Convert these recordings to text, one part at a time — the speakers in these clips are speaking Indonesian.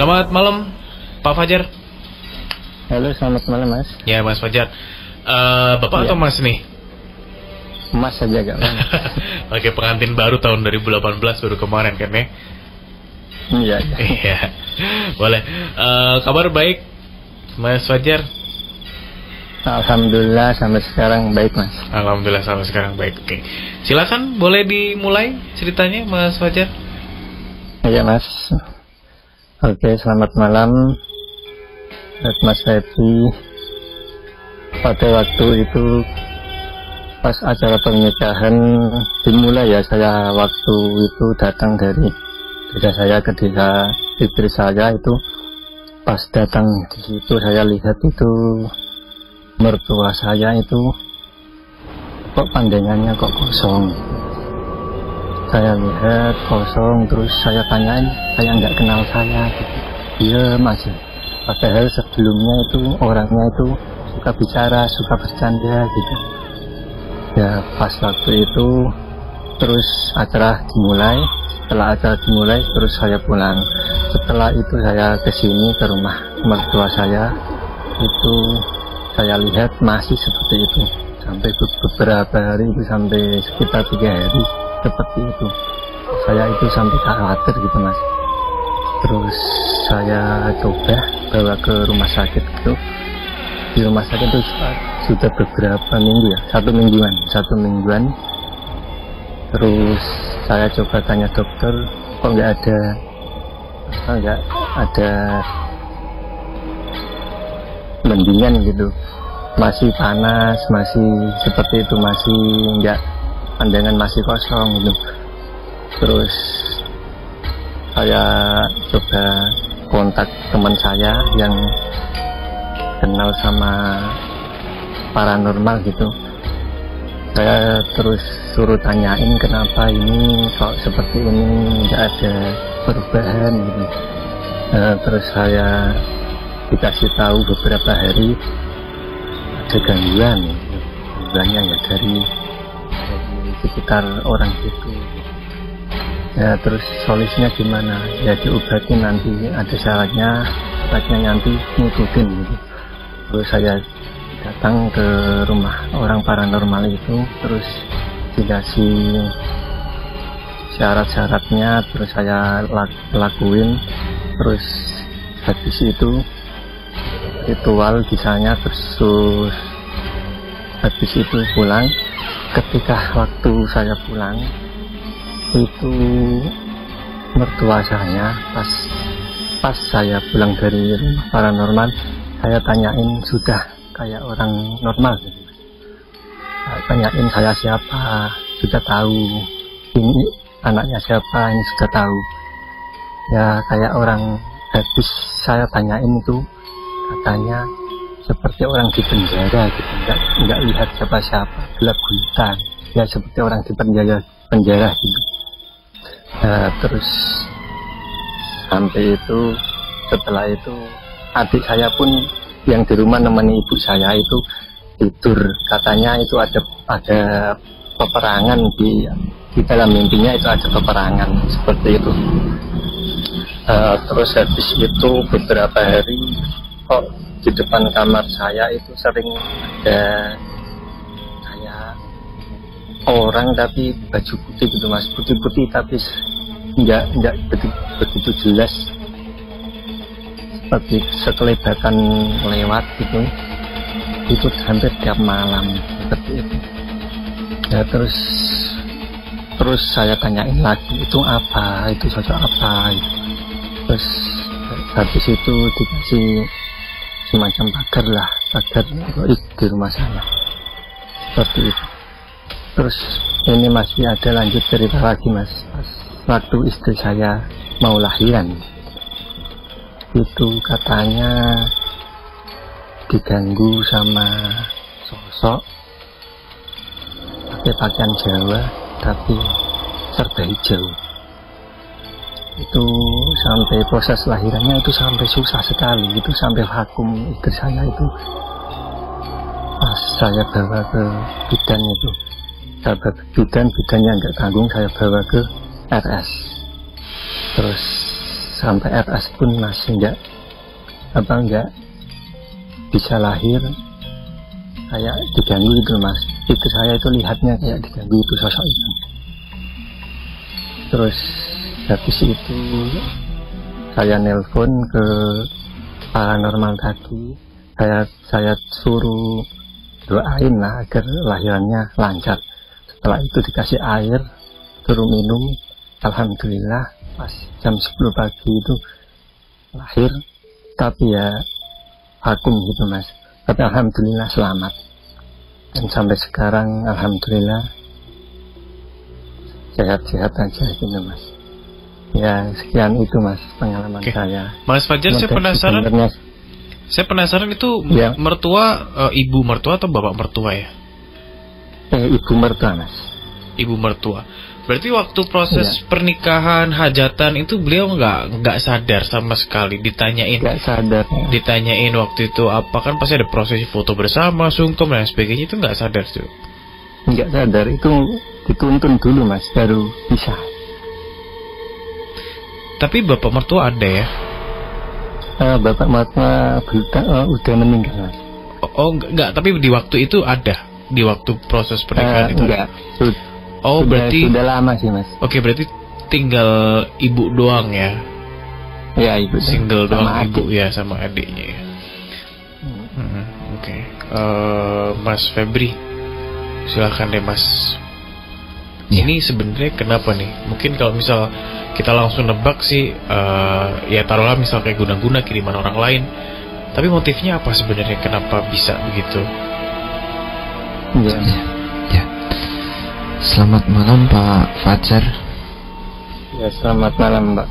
Selamat malam, Pak Fajar. Halo, selamat malam Mas. Ya, Mas Fajar. Bapak atau Mas nih? Mas saja gak Mas. Oke, pengantin baru tahun 2018 baru kemarin kan ya? Iya. Iya, boleh. Kabar baik, Mas Fajar? Alhamdulillah sampai sekarang baik Mas. Alhamdulillah sampai sekarang baik. Oke, silakan boleh dimulai ceritanya, Mas Fajar. Iya Mas. Oke, selamat malam Mas Febi. Pada waktu itu pas acara pernikahan dimulai ya, saya waktu itu datang dari desa saya ke desa istri saya itu. Pas datang di situ saya lihat itu mertua saya itu kok pandangannya kok kosong. Saya lihat kosong, terus saya tanyain, saya nggak kenal saya gitu. Iya Mas, padahal sebelumnya itu orangnya itu suka bicara, suka bercanda gitu. Ya pas waktu itu terus acara dimulai. Setelah acara dimulai terus saya pulang. Setelah itu saya kesini ke rumah mertua saya, itu saya lihat masih seperti itu sampai beberapa hari, itu sampai sekitar 3 hari seperti itu. Saya itu sampai khawatir gitu Mas. Terus saya coba bawa ke rumah sakit gitu. Di rumah sakit itu sudah beberapa minggu ya, satu mingguan. Terus saya coba tanya dokter, kok nggak ada mendingan gitu, masih panas, masih seperti itu, masih nggak, pandangan masih kosong gitu. Terus saya coba kontak teman saya yang kenal sama paranormal gitu. Saya terus suruh tanyain kenapa ini kok seperti ini, nggak ada perubahan gitu. Terus saya dikasih tahu beberapa hari ada gangguannya ya dari sekitar orang itu. Ya terus solusinya gimana? Ya diobati, nanti ada syaratnya nanti ngikutin gitu. Terus saya datang ke rumah orang paranormal itu, terus dikasih syarat-syaratnya, terus saya lakuin. Terus habis itu ritual bisanya, terus habis itu pulang. Ketika waktu saya pulang itu mertua saya, pas saya pulang dari rumah paranormal, saya tanyain sudah kayak orang normal gitu. Saya tanyain saya siapa, sudah tahu. Ini anaknya siapa, ini sudah tahu. Ya kayak orang, habis saya tanyain itu katanya seperti orang di penjara gitu, nggak lihat siapa-siapa, gelap gulita ya, seperti orang di penjara gitu. Nah, terus sampai itu, setelah itu adik saya pun yang di rumah nemani ibu saya itu tidur, katanya itu ada peperangan di dalam mimpinya, itu ada peperangan seperti itu. Terus habis itu beberapa hari kok di depan kamar saya itu sering ada kayak orang tapi baju putih gitu Mas, putih tapi nggak begitu jelas, seperti sekelebakan lewat gitu. Itu hampir tiap malam seperti itu ya. Terus saya tanyain lagi, itu apa, itu sosok apa gitu. Terus habis itu dikasih semacam pagar di rumah saya seperti itu. Terus ini masih ada lanjut cerita lagi Mas. Waktu istri saya mau lahiran itu katanya diganggu sama sosok pakai pakaian Jawa tapi serba hijau. Itu sampai proses lahirannya itu sampai susah sekali, itu sampai vakum istri saya itu. Pas saya bawa ke bidan itu, bidannya nggak tanggung, saya bawa ke RS. Terus sampai RS pun masih enggak bisa lahir, kayak diganggu itu mas. Itu saya itu lihatnya kayak diganggu itu sosok itu. Terus habis itu saya nelpon ke paranormal tadi, saya suruh doain lah agar lahirannya lancar. Setelah itu dikasih air, suruh minum. Alhamdulillah pas jam 10 pagi itu lahir, tapi ya vakum gitu mas. Tapi alhamdulillah selamat, dan sampai sekarang alhamdulillah sehat-sehat aja gitu mas. Ya sekian itu mas pengalaman saya. Mas Fajar, saya penasaran itu ya. Mertua, ibu mertua atau bapak mertua ya? Ibu mertua mas. Ibu mertua. Berarti waktu proses pernikahan, hajatan itu beliau nggak sadar sama sekali. Ditanyain. Nggak sadar. Ya. Ditanyain waktu itu apa, kan pasti ada prosesi foto bersama, sungkem dan sebagainya, itu nggak sadar tuh. Nggak sadar, itu dituntun dulu mas baru bisa. Tapi bapak mertua ada ya? Bapak mertua udah meninggal mas. Oh enggak, tapi di waktu itu ada, di waktu proses pernikahan itu enggak. Oh berarti sudah lama sih mas. Oke, berarti tinggal ibu doang ya? Ya ibu. Single doang adik. Ibu ya sama adiknya ya. Oke. Mas Febri, silakan deh mas. Ya. Ini sebenarnya kenapa nih? Mungkin kalau misal kita langsung nebak sih, ya taruhlah misal kayak guna-guna kiriman orang lain. Tapi motifnya apa sebenarnya? Kenapa bisa begitu? Ya. Ya. Selamat malam Pak Fajar. Ya selamat malam Mbak.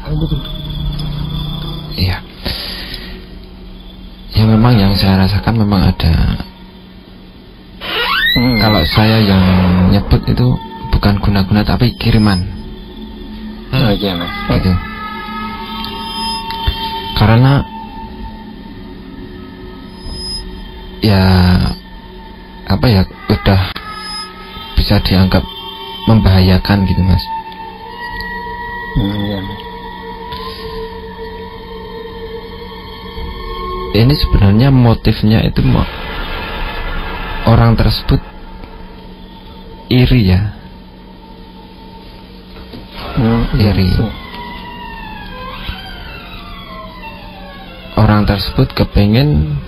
Iya. Ya memang yang saya rasakan memang ada. Kalau saya yang nyebut itu bukan guna-guna tapi kiriman. Oh iya mas. Gitu. Karena ya apa ya, udah bisa dianggap membahayakan gitu mas. Iya mas. Ini sebenarnya motifnya itu orang tersebut iri ya. Iri. Orang tersebut kepengen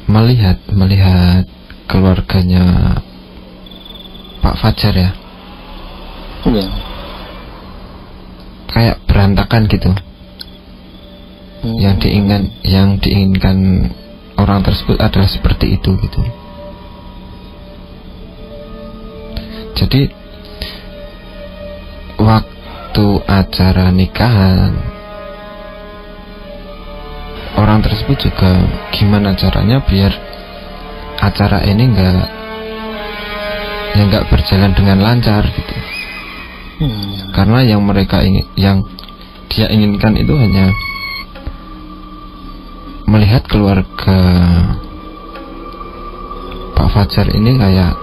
melihat keluarganya Pak Fajar ya. Iya. Kayak berantakan gitu. Yang diinginkan orang tersebut adalah seperti itu gitu. Jadi waktu acara nikahan, orang tersebut juga gimana caranya biar acara ini nggak berjalan dengan lancar gitu. Karena yang dia inginkan itu hanya melihat keluarga Pak Fajar ini kayak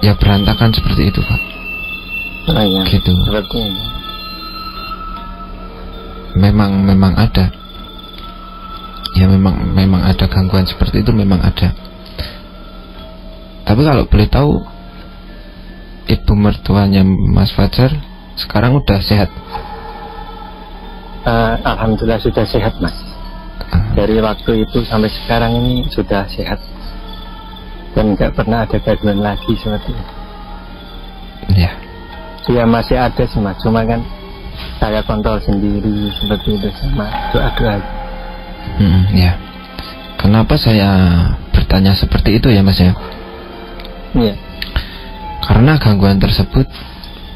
ya berantakan seperti itu Pak. Oh, iya. Gitu. Seperti ini. Memang ada. Ya memang ada gangguan seperti itu, memang ada. Tapi kalau boleh tahu, ibu mertuanya Mas Fajar sekarang udah sehat? Alhamdulillah sudah sehat mas. Dari waktu itu sampai sekarang ini sudah sehat, dan nggak pernah ada gangguan lagi seperti itu. Ya. Ya masih ada sih mas, cuma kan saya kontrol sendiri seperti itu sama doa-doa. Ya. Kenapa saya bertanya seperti itu ya mas ya? Iya. Karena gangguan tersebut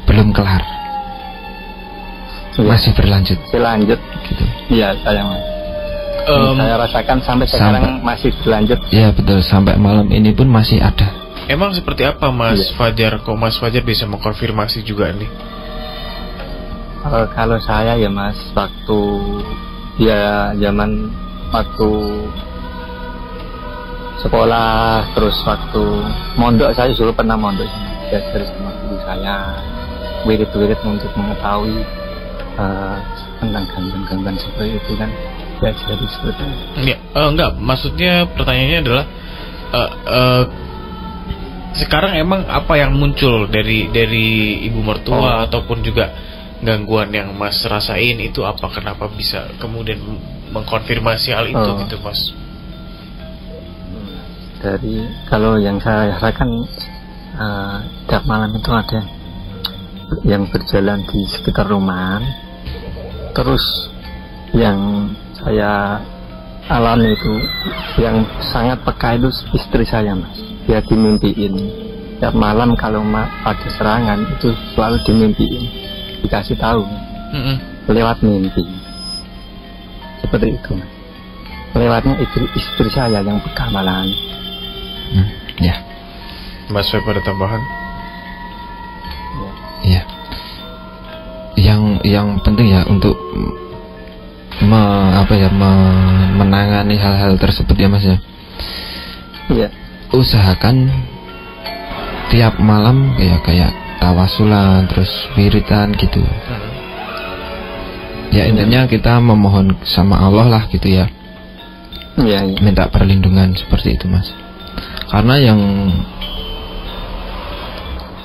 belum kelar, masih berlanjut. Berlanjut. Gitu. Iya saya mas. Saya rasakan sampai sekarang masih berlanjut. Iya betul, sampai malam ini pun masih ada. Emang seperti apa Mas Fajar? Kok Mas Fajar bisa mengkonfirmasi juga nih? Kalau saya ya mas, waktu zaman waktu sekolah, terus waktu mondok, saya dulu pernah mondok, belajar sama guru saya, wirid-wirid untuk mengetahui tentang gangguan-gangguan seperti itu kan ya jadi seperti itu. Ya, enggak, maksudnya pertanyaannya adalah sekarang emang apa yang muncul dari ibu mertua ataupun juga gangguan yang Mas rasain itu apa, kenapa bisa kemudian mengkonfirmasi hal itu gitu Mas? Dari kalau yang saya rasakan tiap malam itu ada yang berjalan di sekitar rumah, terus yang saya alami itu yang sangat peka itu istri saya Mas. Dia dimimpiin tiap malam kalau ada serangan itu selalu dimimpiin, dikasih tahu lewat mimpi seperti itu Mas. Lewatnya istri saya yang peka malahan. Ya. Mas Web ada tambahan? Ya. Yang penting ya untuk menangani hal-hal tersebut ya Mas ya. Iya. Usahakan tiap malam ya kayak tawasulan terus wiridan gitu. Ya intinya kita memohon sama Allah lah gitu ya. Iya. Minta perlindungan seperti itu Mas. Karena yang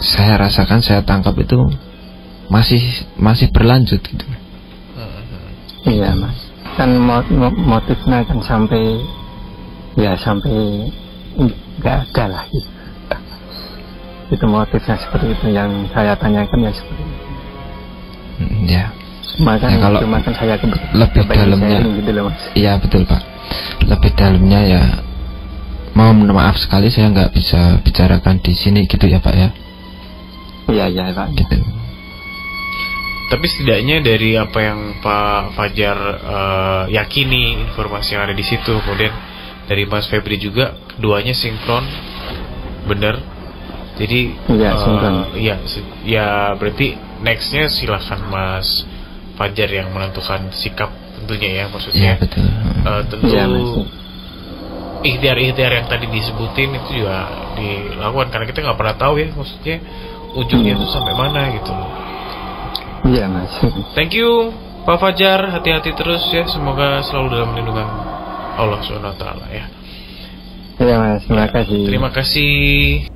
saya rasakan, saya tangkap itu masih berlanjut gitu. Iya Mas. Kan motifnya kan sampai nggak ada lah gitu. Itu motifnya seperti itu yang saya tanyakan ya seperti itu. Ya. Makanya ya, kalau saya lebih dalamnya gitu loh Mas. Iya betul Pak. Lebih dalamnya ya mohon maaf sekali saya nggak bisa bicarakan di sini gitu ya Pak ya. Iya Pak. Gitu. Tapi setidaknya dari apa yang Pak Fajar yakini, informasi yang ada di situ, kemudian dari Mas Febri juga, keduanya sinkron, benar. Jadi sinkron. Ya berarti nextnya silahkan Mas Fajar yang menentukan sikap tentunya ya, maksudnya. Ya, betul. Tentu ya, ikhtiar-ikhtiar yang tadi disebutin itu juga dilakukan karena kita nggak pernah tahu ya, maksudnya ujungnya itu sampai mana gitu. Iya Mas. Thank you Pak Fajar, hati-hati terus ya, semoga selalu dalam lindungan Allah SWT ya. Iya Mas, terima kasih. Terima kasih.